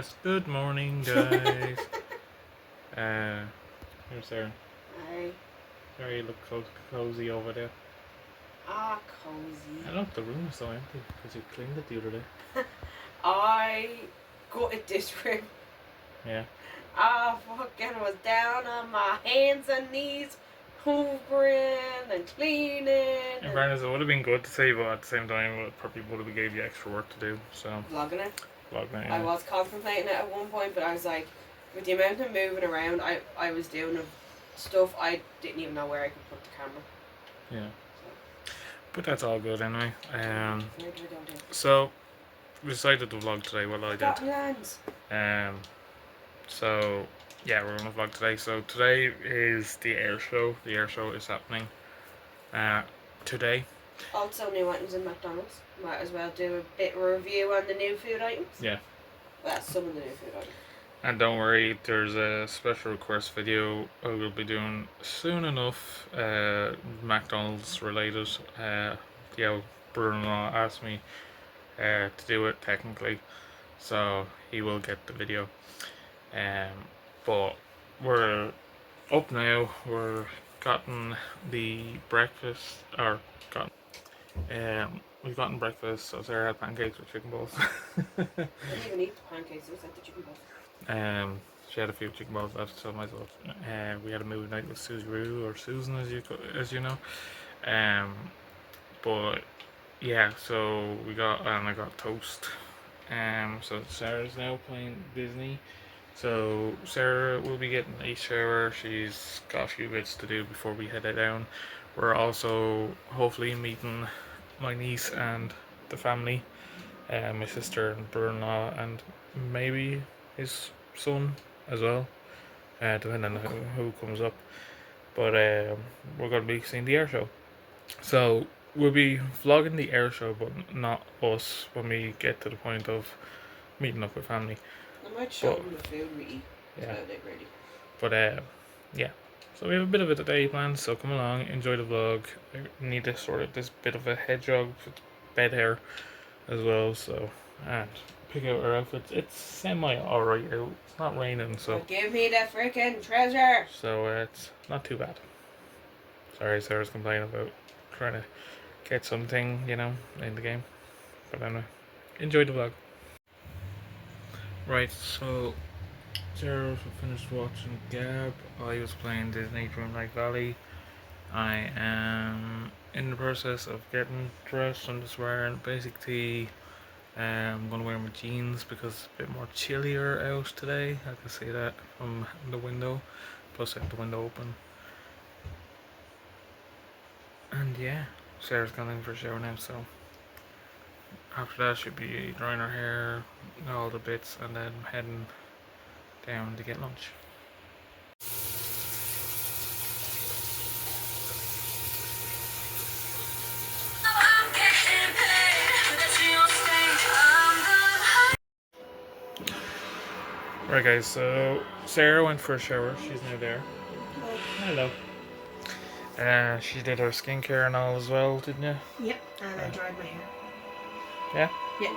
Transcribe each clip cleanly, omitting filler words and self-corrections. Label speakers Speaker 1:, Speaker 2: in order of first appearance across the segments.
Speaker 1: podcast. Good morning, guys. Here's Sarah.
Speaker 2: Hi.
Speaker 1: Sarah, you look cozy over there.
Speaker 2: Cozy.
Speaker 1: I look, the room is so empty because you cleaned it the other day.
Speaker 2: I gutted this room.
Speaker 1: Yeah.
Speaker 2: Fucking was down on my hands and knees, hoovering and cleaning.
Speaker 1: In fairness, it would have been good to see, but at the same time, it probably would have gave you extra work to do. So.
Speaker 2: Vlogging it.
Speaker 1: Yeah.
Speaker 2: I was contemplating it at one point, but I was like, with the amount of moving around I was doing of stuff, I didn't even know where I could put the camera.
Speaker 1: Yeah. But that's all good anyway. So we decided to vlog today. Well, I did. So yeah, we're gonna vlog today. So today is the AirShow. The AirShow is happening today.
Speaker 2: Also, new items in McDonald's. Might as well do a bit of a review on the new food items.
Speaker 1: Yeah.
Speaker 2: Well, some of the new food items.
Speaker 1: And don't worry, there's a special request video I will be doing soon enough, McDonald's related. Yeah, Bruno asked me to do it technically, so he will get the video. But we're up now. We're gotten the breakfast, we've gotten breakfast. So Sarah had pancakes with chicken balls.
Speaker 2: I didn't even eat the pancakes. It was like the chicken balls.
Speaker 1: She had a few chicken balls left, so myself. We had a movie night with Susie Roo, or Susan, as you know. But yeah, so I got toast. So Sarah's now playing Disney. So Sarah will be getting a shower. She's got a few bits to do before we head down. We're also hopefully meeting my niece and the family, my sister and brother-in-law, and maybe his son as well, depending on who comes up. But we're going to be seeing the AirShow. So we'll be vlogging the AirShow, but not us when we get to the point of meeting up with family.
Speaker 2: I might show them the food we eat.
Speaker 1: Yeah.
Speaker 2: Ready.
Speaker 1: But yeah. So we have a bit of a day planned, so come along, enjoy the vlog. I need to sort of this bit of a hedgehog with bed hair as well, so, and pick out our outfits. It's semi alright out. It's not raining, so.
Speaker 2: But give me the freaking treasure!
Speaker 1: So it's not too bad. Sorry, Sarah's complaining about trying to get something, in the game. But anyway, enjoy the vlog. Right, so Sarah finished watching Gab. I was playing Disney Dreamlight Valley. I am in the process of getting dressed. I'm just wearing basic tee. I'm going to wear my jeans because it's a bit more chillier out today. I can see that from the window. Plus I have the window open. And yeah, Sarah's gone in for a shower now, so after that she'll be drying her hair, all the bits, and then heading down to get lunch. Right guys, so Sarah went for a shower. She's now there. Hello. She did her skincare and all as well, didn't you?
Speaker 2: Yep, and I dried my hair.
Speaker 1: Yeah?
Speaker 2: Yeah.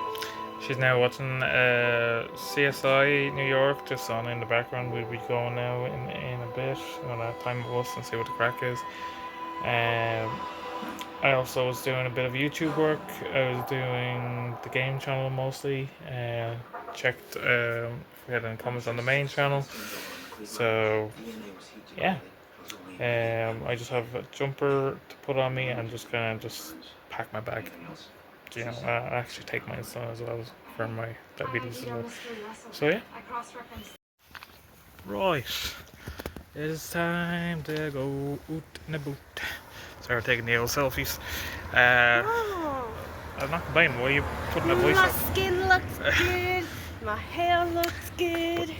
Speaker 1: She's now watching CSI New York just on in the background. We'll be going now in a bit on a time of us and see what the crack is. I also was doing a bit of YouTube work. I was doing the game channel mostly. Checked if we had any comments on the main channel. So yeah. I just have a jumper to put on me and just kind of just pack my bag. I actually take my insulin as well for my diabetes as well. So yeah. Right. It is time to go out in the boot. Sarah taking the old selfies. I'm not complaining. Why are you putting my voice
Speaker 2: My
Speaker 1: up?
Speaker 2: skin looks good. My hair looks good.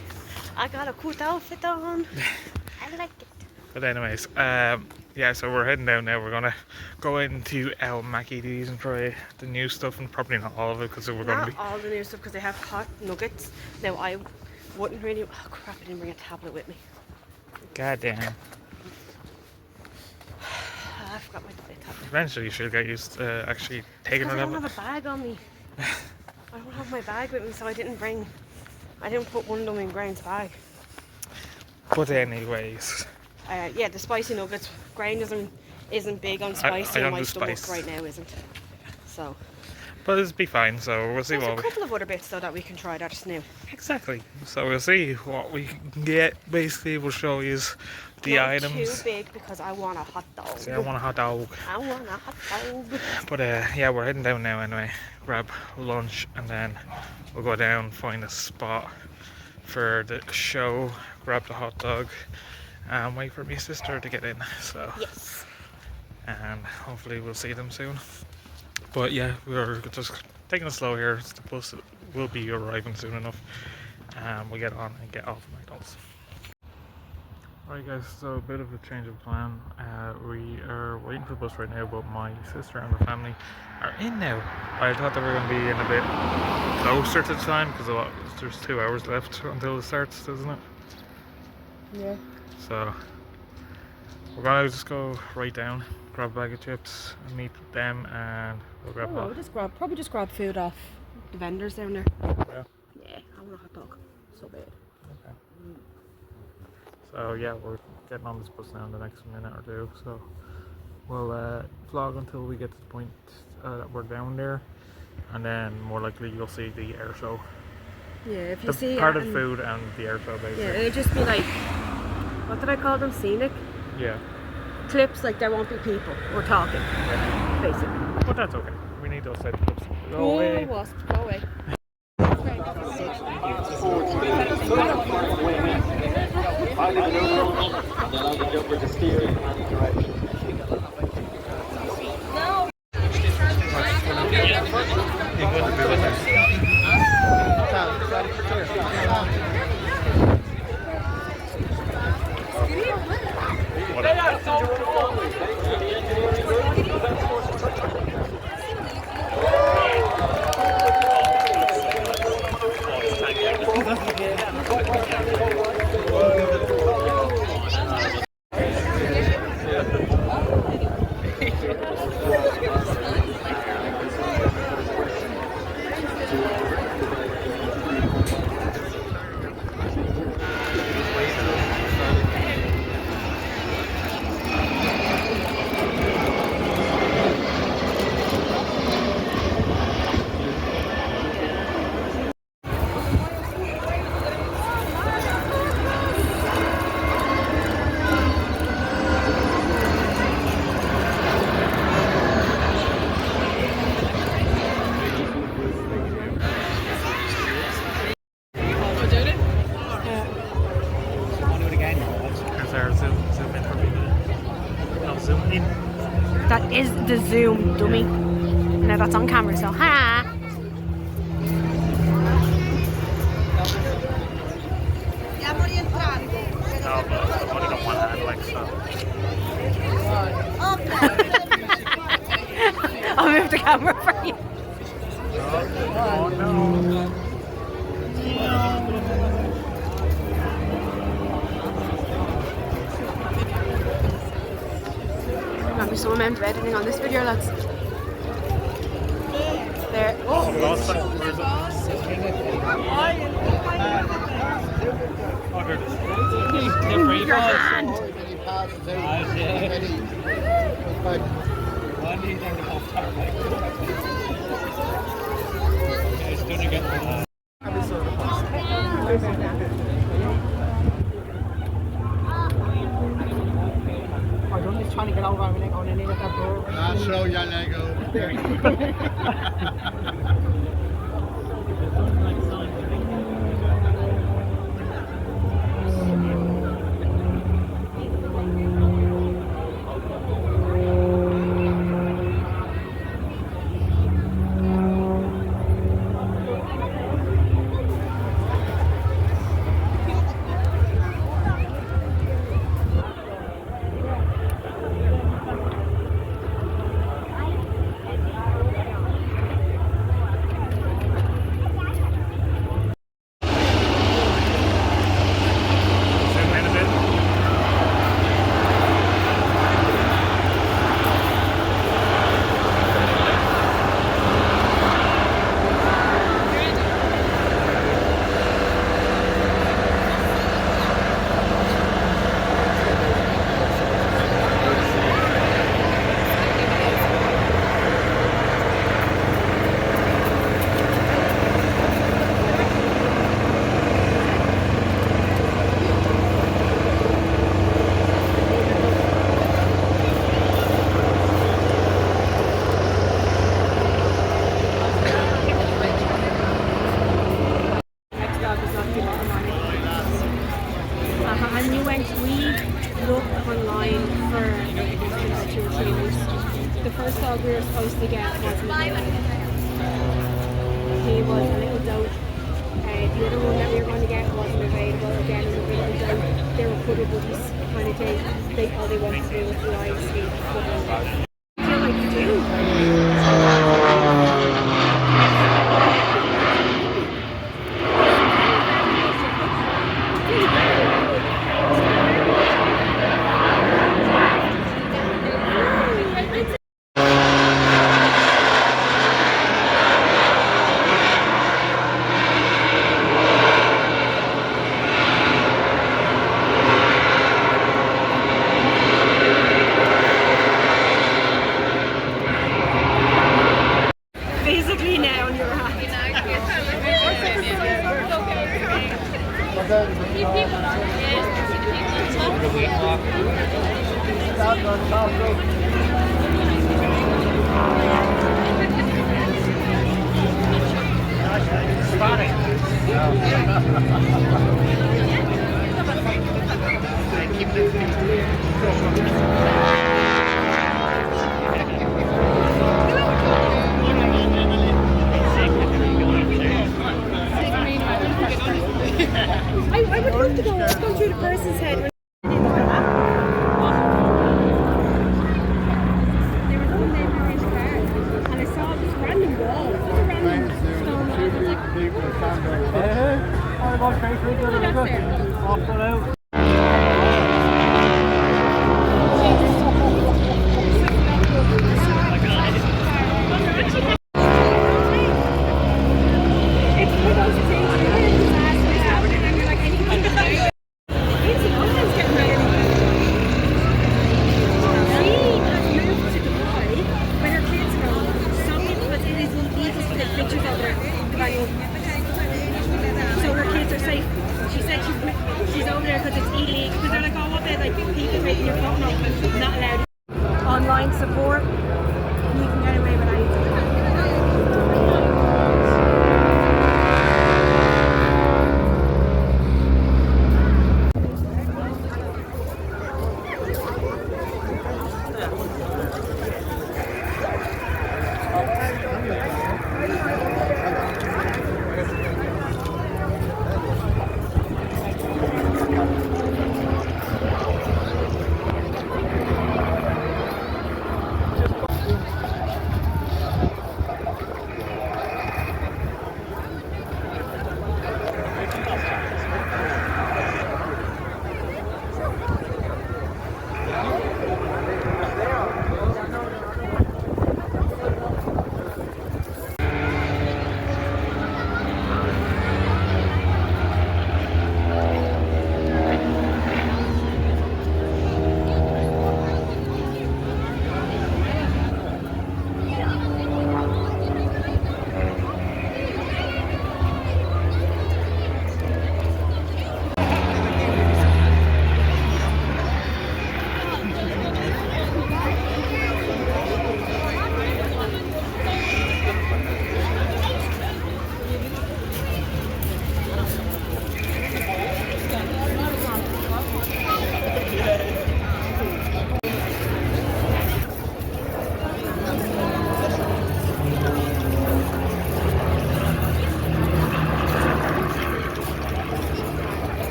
Speaker 2: I got a cool outfit on. I like it.
Speaker 1: But anyways, yeah, so we're heading down now. We're gonna go into El Mackie D's and try the new stuff, and probably not all of it because we're gonna be
Speaker 2: Not all the new stuff because they have hot nuggets. Now I wouldn't really. Oh crap! I didn't bring a tablet with me.
Speaker 1: goddamn.
Speaker 2: I forgot my tablet.
Speaker 1: Eventually, she'll get used to actually taking
Speaker 2: I
Speaker 1: it
Speaker 2: don't
Speaker 1: up.
Speaker 2: have a bag on me. I don't have my bag with me, so I didn't bring I didn't put one of them in Grain's bag.
Speaker 1: But anyways.
Speaker 2: Yeah, the spicy nuggets. Grain isn't big on spicy,
Speaker 1: I
Speaker 2: and
Speaker 1: don't
Speaker 2: my
Speaker 1: do
Speaker 2: stomach
Speaker 1: spice.
Speaker 2: right now isn't. So.
Speaker 1: But it'll be fine, so we'll see
Speaker 2: There's
Speaker 1: what
Speaker 2: a couple of other bits though that we can try that's new.
Speaker 1: Exactly. So we'll see what we can get. Basically, we'll show you the
Speaker 2: Not
Speaker 1: items.
Speaker 2: too big because I want a hot dog.
Speaker 1: See, I want a hot dog.
Speaker 2: I want a hot dog.
Speaker 1: But yeah, we're heading down now anyway. Grab lunch and then we'll go down, find a spot for the show, grab the hot dog, and wait for my sister to get in. So
Speaker 2: Yes.
Speaker 1: and hopefully we'll see them soon. But yeah, we're just taking it slow here. The bus will be arriving soon enough. We'll get on and get off McDonald's. Alright guys, so a bit of a change of plan. We are waiting for the bus right now, but my sister and the family are in now. I thought they were going to be in a bit closer to the time because there's 2 hours left until it starts, isn't it?
Speaker 2: Yeah.
Speaker 1: So we're going to just go right down, grab a bag of chips, and meet them, and we'll grab
Speaker 2: Probably just grab food off the vendors down there.
Speaker 1: Yeah.
Speaker 2: Yeah, I want a hot dog. So bad.
Speaker 1: Okay. So yeah, we're getting on this bus now in the next minute or two. So we'll vlog until we get to the point that we're down there, and then more likely you'll see the air show.
Speaker 2: Yeah, if you see
Speaker 1: part of food and the air show basically.
Speaker 2: Yeah, it'll just be like, what did I call them? Scenic
Speaker 1: Yeah.
Speaker 2: clips. Like there won't be people. We're talking, basically.
Speaker 1: But that's okay. We need those type of clips. Go away.
Speaker 2: Wasp, go away.
Speaker 1: Zoom in for me. No, zoom in.
Speaker 2: That is the zoom, dummy. Now that's on camera, so ha.
Speaker 1: No, but I've only got one hand, like so.
Speaker 2: I'll move the camera for you.
Speaker 1: Oh no.
Speaker 2: There'll be some amount of editing on this video, lads. There.
Speaker 1: Oh, lost it. Where's it? Oh, there it is.
Speaker 2: Your hand.
Speaker 3: I'm just trying to get over on it going in with that bird.
Speaker 4: I'll show you Lego. we looked online for about 2 or 3 weeks. The first dog we were supposed to get wasn't available. He was a little doe. The other one that we were going to get wasn't available. Again, it was a little doe. They were cuddle buddies kind of thing. All they wanted to do was lie and sleep. I feel like you do. Basically now you're I would love to go through the person's head. They were going down Mary's car, and I saw this random wall. It was a random stone wall. I was like, it's one of those things where you're disastrous happening and you're like, I need to get married. Always getting married. She has moved to Dubai with her kids home solely because it is illegal to take pictures of her. So her kids are safe. She said she's over there because it's illegal. Because they're like, oh, what about like people taking your phone off? Not allowed. Online support. You can get away with anything.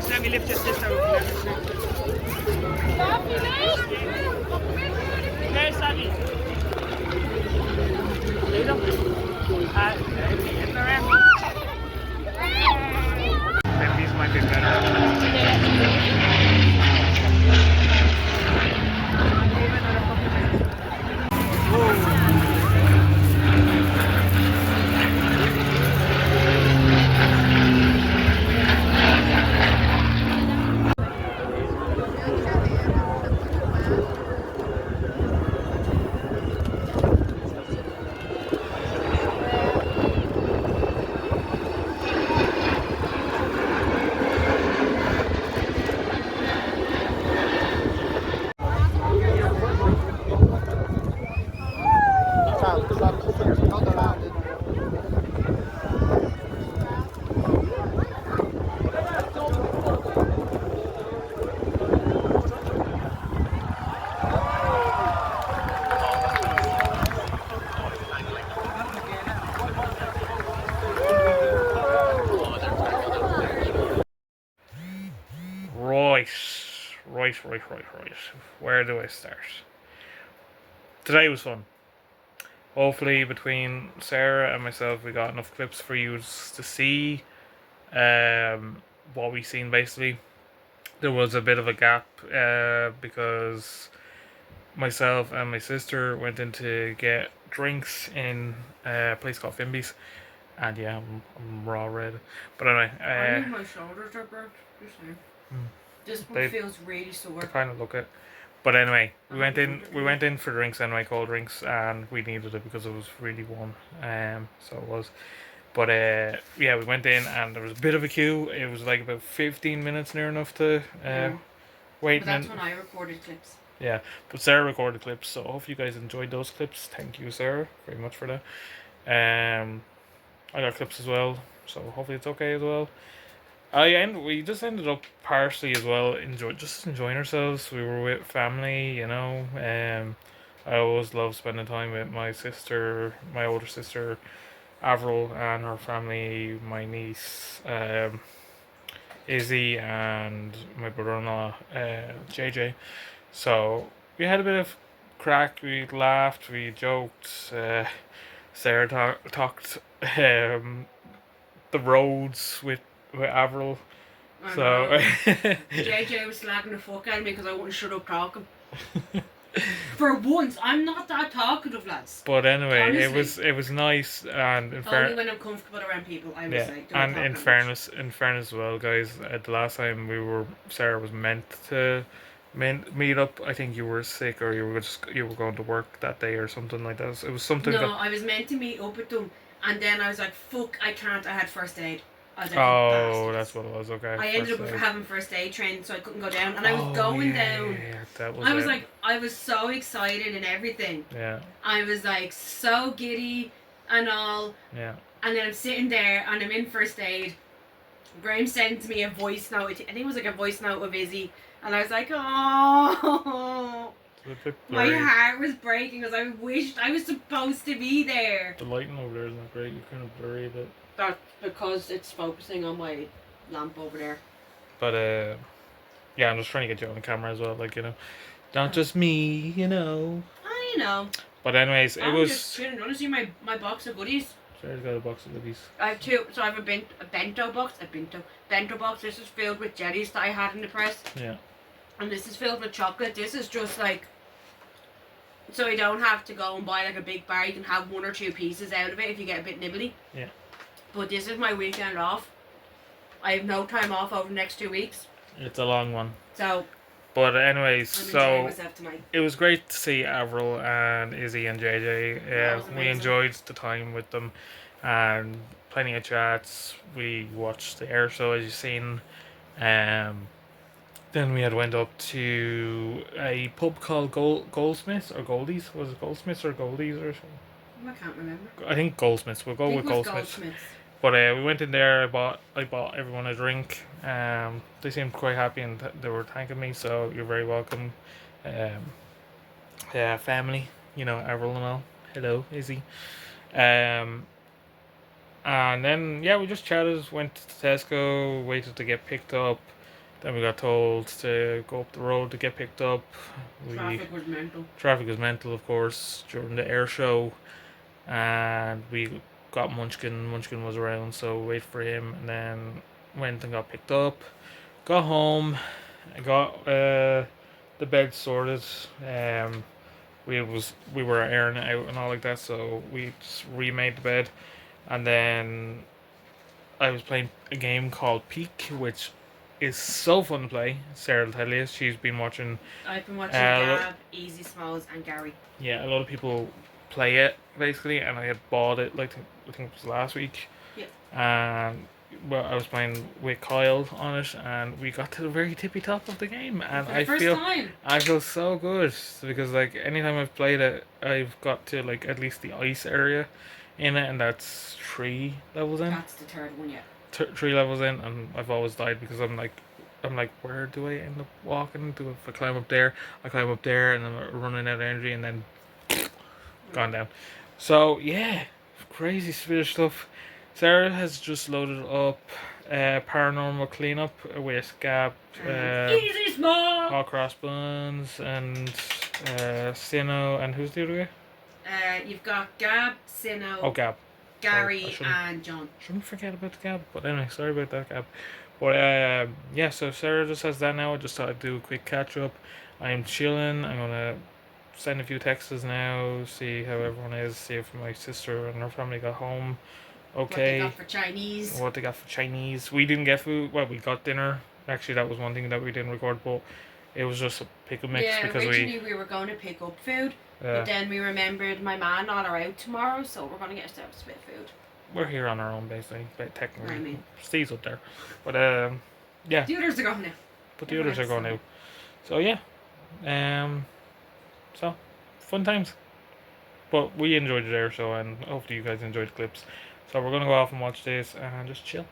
Speaker 5: Let me lift your sister up. Hey, Sammy. Lay down. It's around. Then these might be better. Right. Where do I start? Today was fun. Hopefully, between Sarah and myself, we got enough clips for you to see what we seen. Basically, there was a bit of a gap because myself and my sister went in to get drinks in a place called Fimby's, and yeah, I'm raw red. But anyway,
Speaker 2: I think my shoulders are burnt. This one
Speaker 1: They-
Speaker 2: feels really sore.
Speaker 1: I kind of look it. But anyway, we went in for drinks anyway, cold drinks, and we needed it because it was really warm. So it was. But yeah, we went in and there was a bit of a queue. It was like about 15 minutes near enough to wait.
Speaker 2: But that's when I recorded clips.
Speaker 1: Yeah, but Sarah recorded clips, so I hope you guys enjoyed those clips. Thank you, Sarah, very much for that. I got clips as well, so hopefully it's okay as well. We just ended up partially as well enjoying ourselves. We were with family, you know. I always love spending time with my sister, my older sister,
Speaker 5: Avril and her family, my niece Izzy, and my brother-in-law JJ. So we had a bit of crack. We laughed, we joked. Sarah talked the roads with Avril.
Speaker 2: I
Speaker 5: So
Speaker 2: know. JJ was slagging the fuck out of me because I wouldn't shut up talking. For once, I'm not that talkative, lads.
Speaker 5: But anyway,
Speaker 2: Honestly.
Speaker 5: it was nice, and
Speaker 2: Only when I'm comfortable around people, I was
Speaker 5: yeah,
Speaker 2: like, don't
Speaker 5: and
Speaker 2: talk
Speaker 5: in
Speaker 2: that
Speaker 5: fairness, as well, guys, the last time Sarah was meant to meet up. I think you were sick, or you were going to work that day, or something like that. It was something.
Speaker 2: much. No, I was meant to meet up with them, and then I was like, fuck, I can't. I had first aid. I was like,
Speaker 5: Oh,
Speaker 2: bastards.
Speaker 5: that's what it was. Okay.
Speaker 2: I ended
Speaker 5: first
Speaker 2: up
Speaker 5: aid.
Speaker 2: having first aid training, so I couldn't go down, and I was
Speaker 5: Oh,
Speaker 2: going
Speaker 5: yeah,
Speaker 2: down.
Speaker 5: Yeah, that was.
Speaker 2: I was
Speaker 5: it.
Speaker 2: like, I was so excited and everything.
Speaker 5: Yeah.
Speaker 2: I was like so giddy and all.
Speaker 5: Yeah.
Speaker 2: And then I'm sitting there and I'm in first aid. Graham sends me a voice note. I think it was like a voice note of Izzy. And I was like, oh,
Speaker 5: It's a bit
Speaker 2: my
Speaker 5: blurry.
Speaker 2: heart was breaking because I wished I was supposed to be there.
Speaker 5: The lighting over there isn't great. You're kind of blurry a bit.
Speaker 2: That's because it's focusing on my lamp over there.
Speaker 5: But yeah, I'm just trying to get you on the camera as well. Like, you know, not just me. You know.
Speaker 2: I know.
Speaker 5: But anyways, it
Speaker 2: I'm
Speaker 5: was.
Speaker 2: just chilling. You want to see my box of goodies?
Speaker 5: Sarah's got a box of goodies.
Speaker 2: I have two. So I have a bento box. Bento box. This is filled with jellies that I had in the press.
Speaker 5: Yeah.
Speaker 2: And this is filled with chocolate. This is just like, so you don't have to go and buy like a big bar. You can have one or two pieces out of it if you get a bit nibbly.
Speaker 5: Yeah.
Speaker 2: But this is my weekend off. I have no time off over the next 2 weeks.
Speaker 5: It's a long one.
Speaker 2: So
Speaker 5: But anyways,
Speaker 2: I'm enjoying
Speaker 5: so
Speaker 2: myself tonight.
Speaker 5: it was great to see Avril and Izzy and JJ.
Speaker 2: That was
Speaker 5: We
Speaker 2: amazing.
Speaker 5: enjoyed the time with them, and plenty of chats. We watched the AirShow, as you've seen. Then we had went up to a pub called Goldsmiths or Goldies. Was it Goldsmiths or Goldies or something?
Speaker 2: I can't remember.
Speaker 5: I think Goldsmiths. We'll go
Speaker 2: I think
Speaker 5: with
Speaker 2: it was
Speaker 5: Goldsmiths.
Speaker 2: Goldsmiths.
Speaker 5: But we went in there. I bought everyone a drink. They seemed quite happy, and they were thanking me. So you're very welcome. Yeah, family. You know, Avril and all. Hello, Izzy. And then yeah, we just chatted. Went to Tesco. Waited to get picked up. Then we got told to go up the road to get picked up.
Speaker 2: Traffic was mental.
Speaker 5: Traffic was mental, of course, during the air show, and we got Munchkin. Munchkin was around, so wait for him, and then went and got picked up. Got home, I got the bed sorted. We were airing it out and all like that, so we just remade the bed, and then I was playing a game called Peak, which is so fun to play. Sarah will tell you, she's been watching.
Speaker 2: I've been watching
Speaker 5: look-
Speaker 2: Gab, Easy Smalls, and Gary.
Speaker 5: Yeah, a lot of people play it basically, and I had bought it like I think it was last week.
Speaker 2: Yeah.
Speaker 5: And well, I was playing with Kyle on it, and we got to the very tippy top of the game, and
Speaker 2: For the first time.
Speaker 5: I feel so good because like anytime I've played it, I've got to like at least the ice area in it, and that's 3 levels in.
Speaker 2: That's the third one, yeah.
Speaker 5: 3 levels in, and I've always died because I'm like, where do I end up walking? If I climb up there, I climb up there, and I'm running out of energy, and then gone down. So yeah, crazy spirit stuff. Sarah has just loaded up paranormal cleanup with Gab,
Speaker 2: Easy Smalls!
Speaker 5: Paul Crossbones, and Sino, and who's the other guy?
Speaker 2: You've got Gab, Sino,
Speaker 5: Oh, Gab.
Speaker 2: Gary,
Speaker 5: I shouldn't-
Speaker 2: and John.
Speaker 5: Shouldn't forget about the Gab. But anyway, sorry about that, Gab. But yeah, so Sarah just has that now. I just thought I'd do a quick catch up. I'm chilling. I'm gonna send a few texts now, see how everyone is, see if my sister and her family got home. Okay.
Speaker 2: What they got for Chinese.
Speaker 5: What they got for Chinese. We didn't get food. Well, we got dinner. Actually, that was one thing that we didn't record, but it was just a pick and mix
Speaker 2: Yeah,
Speaker 5: because
Speaker 2: originally we were going to pick up food, but then we remembered my man not are out tomorrow, so we're going to get ourselves a bit of food.
Speaker 5: we're here on our own basically, but technically.
Speaker 2: I mean.
Speaker 5: Steve's up there. But yeah.
Speaker 2: The others are going now.
Speaker 5: But the others are going out. So yeah. So fun times. But we enjoyed it there, so and hopefully you guys enjoyed the clips. So we're gonna go off and watch this and just chill.